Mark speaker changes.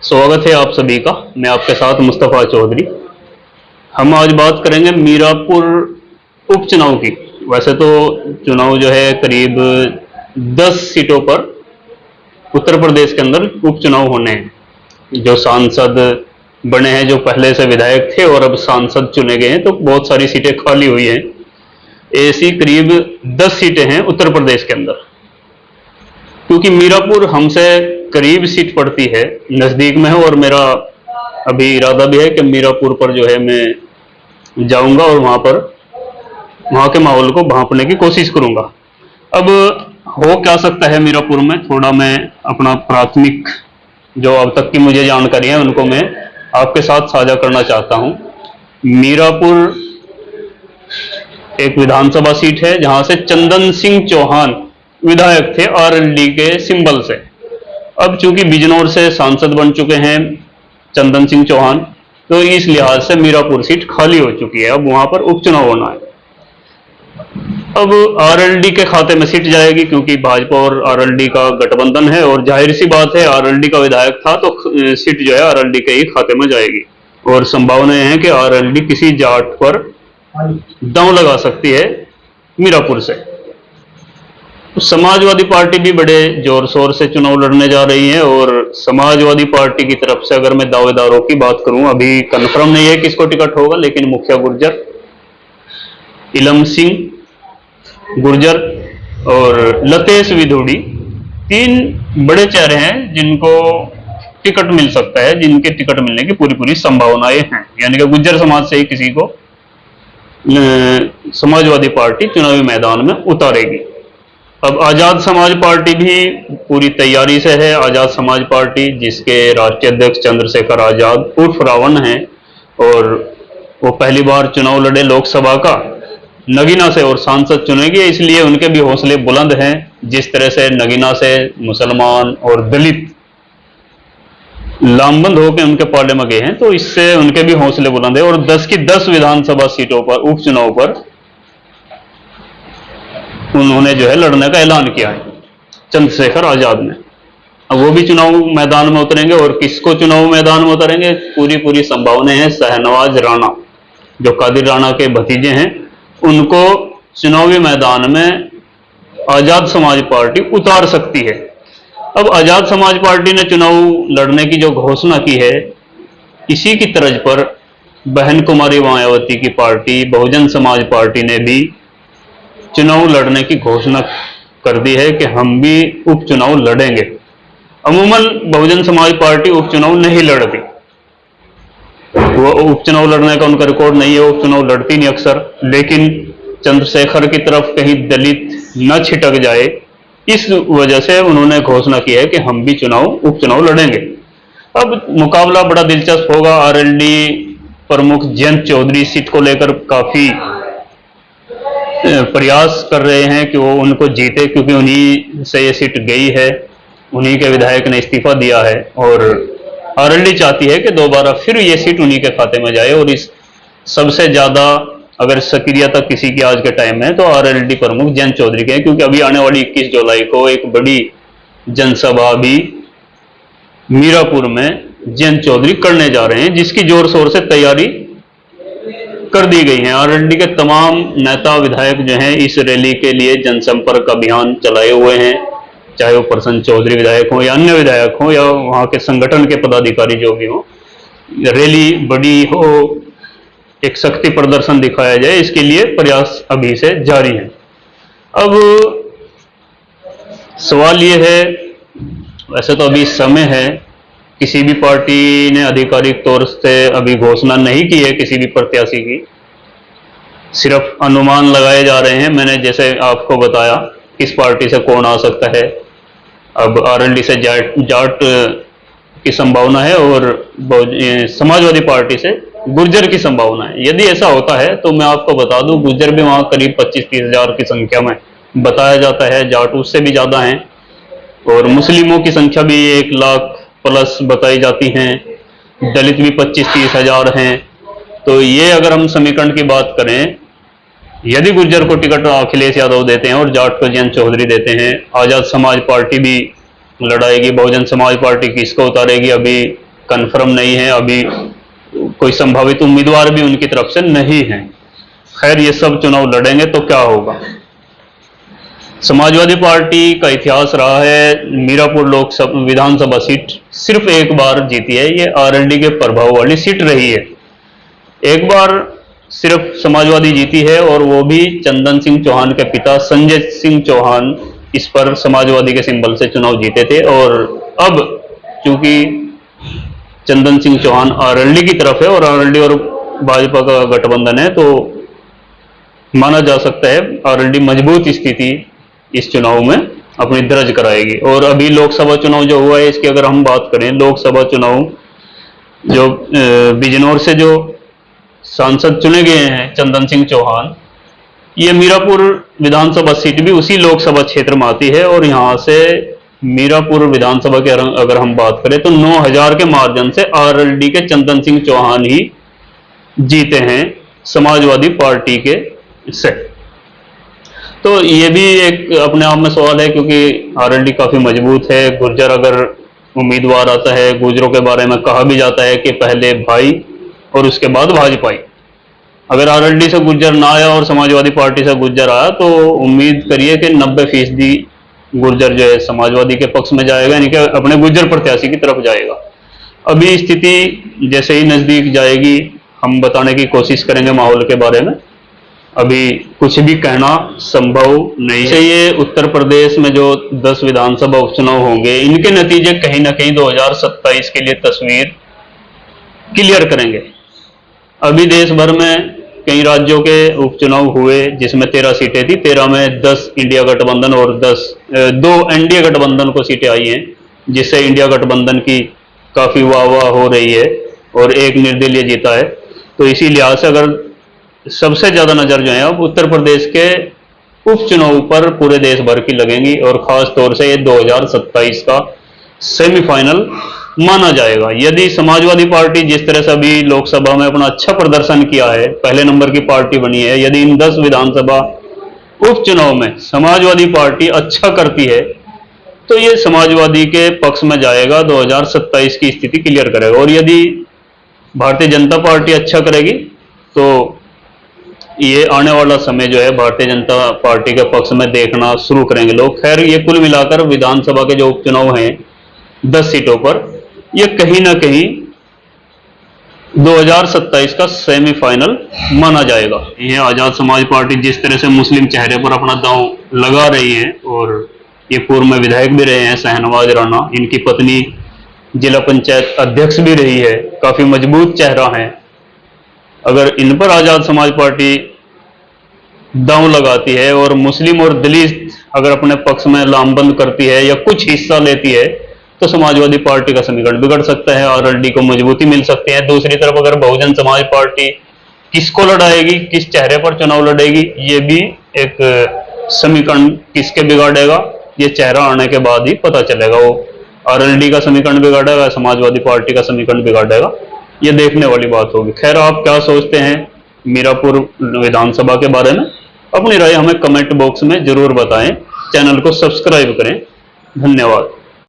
Speaker 1: स्वागत है आप सभी का। मैं आपके साथ मुस्तफ़ा चौधरी। हम आज बात करेंगे मीरापुर उपचुनाव की। वैसे तो चुनाव जो है करीब 10 सीटों पर उत्तर प्रदेश के अंदर उपचुनाव होने हैं। जो सांसद बने हैं, जो पहले से विधायक थे और अब सांसद चुने गए हैं, तो बहुत सारी सीटें खाली हुई हैं। ऐसी करीब 10 सीटें हैं उत्तर प्रदेश के अंदर। क्योंकि मीरापुर हमसे करीब सीट पड़ती है, नज़दीक में है, और मेरा अभी इरादा भी है कि मीरापुर पर जो है मैं जाऊंगा और वहाँ के माहौल को भांपने की कोशिश करूंगा। अब हो क्या सकता है मीरापुर में, थोड़ा मैं अपना प्राथमिक जो अब तक की मुझे जानकारी है उनको मैं आपके साथ साझा करना चाहता हूँ। मीरापुर एक विधानसभा सीट है जहां से चंदन सिंह चौहान विधायक थे आरएलडी के सिंबल से। अब चूंकि बिजनौर से सांसद बन चुके हैं चंदन सिंह चौहान, तो इस लिहाज से मीरापुर सीट खाली हो चुकी है। अब वहां पर उपचुनाव होना है। अब आरएलडी के खाते में सीट जाएगी, क्योंकि भाजपा और आरएलडी का गठबंधन है, और जाहिर सी बात है आरएलडी का विधायक था तो सीट जो है आरएलडी के ही खाते में जाएगी। और संभावना है कि आरएलडी किसी जाट पर दांव लगा सकती है मीरापुर से। समाजवादी पार्टी भी बड़े जोर शोर से चुनाव लड़ने जा रही है, और समाजवादी पार्टी की तरफ से अगर मैं दावेदारों की बात करूं, अभी कंफर्म नहीं है किसको टिकट होगा, लेकिन मुखिया गुर्जर, इलम सिंह गुर्जर और लतेश विधोड़ी, 3 बड़े चेहरे हैं जिनको टिकट मिल सकता है, जिनके टिकट मिलने की पूरी पूरी संभावनाएं हैं। यानी कि गुर्जर समाज से ही किसी को समाजवादी पार्टी चुनावी मैदान में उतारेगी। अब आजाद समाज पार्टी भी पूरी तैयारी से है। आजाद समाज पार्टी, जिसके राष्ट्रीय अध्यक्ष चंद्रशेखर आजाद उर्फ रावण हैं, और वो पहली बार चुनाव लड़े लोकसभा का नगीना से और सांसद चुनेंगे, इसलिए उनके भी हौसले बुलंद हैं। जिस तरह से नगीना से मुसलमान और दलित लामबंद होकर उनके पाले में गए हैं, तो इससे उनके भी हौसले बुलंद है। और 10 की 10 विधानसभा सीटों पर उपचुनाव पर उन्होंने जो है लड़ने का ऐलान किया है, चंद्रशेखर आजाद ने। अब वो भी चुनाव मैदान में उतरेंगे, और किसको चुनाव मैदान में उतरेंगे, पूरी पूरी संभावनाएं हैं शहनवाज राणा, जो कादिर राणा के भतीजे हैं, उनको चुनावी मैदान में आजाद समाज पार्टी उतार सकती है। अब आजाद समाज पार्टी ने चुनाव लड़ने की जो घोषणा की है, इसी की तर्ज पर बहन कुमारी मायावती की पार्टी बहुजन समाज पार्टी ने भी चुनाव लड़ने की घोषणा कर दी है कि हम भी उपचुनाव लड़ेंगे। अमूमन बहुजन समाज पार्टी उपचुनाव नहीं लड़ती, वो उपचुनाव लड़ने का उनका रिकॉर्ड नहीं है, उपचुनाव लड़ती नहीं अक्सर। लेकिन चंद्रशेखर की तरफ कहीं दलित न छिटक जाए, इस वजह से उन्होंने घोषणा की है कि हम भी उपचुनाव लड़ेंगे। अब मुकाबला बड़ा दिलचस्प होगा। आरएलडी प्रमुख जयंत चौधरी सीट को लेकर काफी प्रयास कर रहे हैं कि वो उनको जीते, क्योंकि उन्हीं से ये सीट गई है, उन्हीं के विधायक ने इस्तीफा दिया है, और आरएलडी चाहती है कि दोबारा फिर ये सीट उन्हीं के खाते में जाए। और इस सबसे ज्यादा अगर सक्रियता किसी की आज के टाइम में, तो आरएलडी प्रमुख जयंत चौधरी के हैं, क्योंकि अभी आने वाली 21 जुलाई को एक बड़ी जनसभा भी मीरापुर में जयंत चौधरी करने जा रहे हैं, जिसकी जोर शोर से तैयारी कर दी गई है। आरएलडी के तमाम नेता विधायक जो हैं इस रैली के लिए जनसंपर्क अभियान चलाए हुए हैं, चाहे वो प्रसन्न चौधरी विधायक हो या अन्य विधायक हो या वहां के संगठन के पदाधिकारी जो भी हो। रैली बड़ी हो, एक शक्ति प्रदर्शन दिखाया जाए, इसके लिए प्रयास अभी से जारी है। अब सवाल ये है, वैसे तो अभी समय है, किसी भी पार्टी ने आधिकारिक तौर से अभी घोषणा नहीं की है किसी भी प्रत्याशी की, सिर्फ अनुमान लगाए जा रहे हैं। मैंने जैसे आपको बताया किस पार्टी से कौन आ सकता है। अब आरएलडी से जाट की संभावना है, और समाजवादी पार्टी से गुर्जर की संभावना है। यदि ऐसा होता है तो मैं आपको बता दूं, गुर्जर भी वहां करीब 25-30 हजार की संख्या में बताया जाता है, जाट उससे भी ज्यादा हैं, और मुस्लिमों की संख्या भी 1 लाख प्लस बताई जाती हैं, दलित भी 25-30 हजार हैं। तो ये अगर हम समीकरण की बात करें, यदि गुर्जर को टिकट अखिलेश यादव देते हैं और जाट को जयंत चौधरी देते हैं, आजाद समाज पार्टी भी लड़ाएगी, बहुजन समाज पार्टी किसको उतारेगी, अभी कंफर्म नहीं है, अभी कोई संभावित उम्मीदवार भी उनकी तरफ से नहीं है। खैर ये सब चुनाव लड़ेंगे तो क्या होगा। समाजवादी पार्टी का इतिहास रहा है, मीरापुर लोकसभा विधानसभा सीट सिर्फ एक बार जीती है, ये आरएलडी के प्रभाव वाली सीट रही है। एक बार सिर्फ समाजवादी जीती है और वो भी चंदन सिंह चौहान के पिता संजय सिंह चौहान इस पर समाजवादी के सिंबल से चुनाव जीते थे। और अब चूंकि चंदन सिंह चौहान आरएलडी की तरफ है और आरएलडी और भाजपा का गठबंधन है, तो माना जा सकता है आरएलडी मजबूत स्थिति इस चुनाव में अपनी दर्ज कराएगी। और अभी लोकसभा चुनाव जो हुआ है इसकी अगर हम बात करें, लोकसभा चुनाव जो बिजनौर से जो सांसद चुने गए हैं चंदन सिंह चौहान, ये मीरापुर विधानसभा सीट भी उसी लोकसभा क्षेत्र में आती है। और यहां से मीरापुर विधानसभा के अगर हम बात करें तो 9000 के मार्जिन से आरएलडी के चंदन सिंह चौहान ही जीते हैं समाजवादी पार्टी के से। तो ये भी एक अपने आप में सवाल है, क्योंकि आरएलडी काफी मजबूत है। गुर्जर अगर उम्मीदवार आता है, गुर्जरों के बारे में कहा भी जाता है कि पहले भाई और उसके बाद भाजपाई। अगर आरएलडी से गुर्जर ना आया और समाजवादी पार्टी से गुर्जर आया तो उम्मीद करिए कि 90% गुर्जर जो है समाजवादी के पक्ष में जाएगा, यानी कि अपने गुर्जर प्रत्याशी की तरफ जाएगा। अभी स्थिति जैसे ही नजदीक जाएगी हम बताने की कोशिश करेंगे माहौल के बारे में, अभी कुछ भी कहना संभव नहीं है। ये उत्तर प्रदेश में जो 10 विधानसभा उपचुनाव होंगे इनके नतीजे कहीं ना कहीं 2027 के लिए तस्वीर क्लियर करेंगे। अभी देश भर में कई राज्यों के उपचुनाव हुए जिसमें 13 सीटें थी, 13 में 10 इंडिया गठबंधन और 2 एनडीए गठबंधन को सीटें आई हैं, जिससे इंडिया गठबंधन की काफी वाह हो रही है और एक निर्दलीय जीता है। तो इसी लिहाज से अगर सबसे ज्यादा नजर जो है अब उत्तर प्रदेश के उपचुनाव पर पूरे देश भर की लगेंगी और खास तौर से ये 2027 का सेमीफाइनल माना जाएगा। यदि समाजवादी पार्टी जिस तरह से अभी लोकसभा में अपना अच्छा प्रदर्शन किया है, पहले नंबर की पार्टी बनी है, यदि इन 10 विधानसभा उपचुनाव में समाजवादी पार्टी अच्छा करती है तो ये समाजवादी के पक्ष में जाएगा, 2027 की स्थिति क्लियर करेगा। और यदि भारतीय जनता पार्टी अच्छा करेगी तो ये आने वाला समय जो है भारतीय जनता पार्टी के पक्ष में देखना शुरू करेंगे लोग। खैर ये कुल मिलाकर विधानसभा के जो उपचुनाव हैं 10 सीटों पर, ये कहीं ना कहीं 2027 का सेमीफाइनल माना जाएगा। ये आजाद समाज पार्टी जिस तरह से मुस्लिम चेहरे पर अपना दांव लगा रही है, और ये पूर्व में विधायक भी रहे हैं शहनवाज राणा, इनकी पत्नी जिला पंचायत अध्यक्ष भी रही है, काफी मजबूत चेहरा है। अगर इन पर आजाद समाज पार्टी दांव लगाती है और मुस्लिम और दलित अगर अपने पक्ष में लामबंद करती है या कुछ हिस्सा लेती है तो समाजवादी पार्टी का समीकरण बिगड़ सकता है, आरएलडी को मजबूती मिल सकती है। दूसरी तरफ अगर बहुजन समाज पार्टी किसको लड़ाएगी, किस चेहरे पर चुनाव लड़ेगी, ये भी एक समीकरण किसके बिगाड़ेगा, ये चेहरा आने के बाद ही पता चलेगा। वो आरएलडी का समीकरण बिगाड़ेगा, समाजवादी पार्टी का समीकरण बिगाड़ेगा, ये देखने वाली बात होगी। खैर आप क्या सोचते हैं मीरापुर विधानसभा के बारे में, अपनी राय हमें कमेंट बॉक्स में जरूर बताएं। चैनल को सब्सक्राइब करें। धन्यवाद।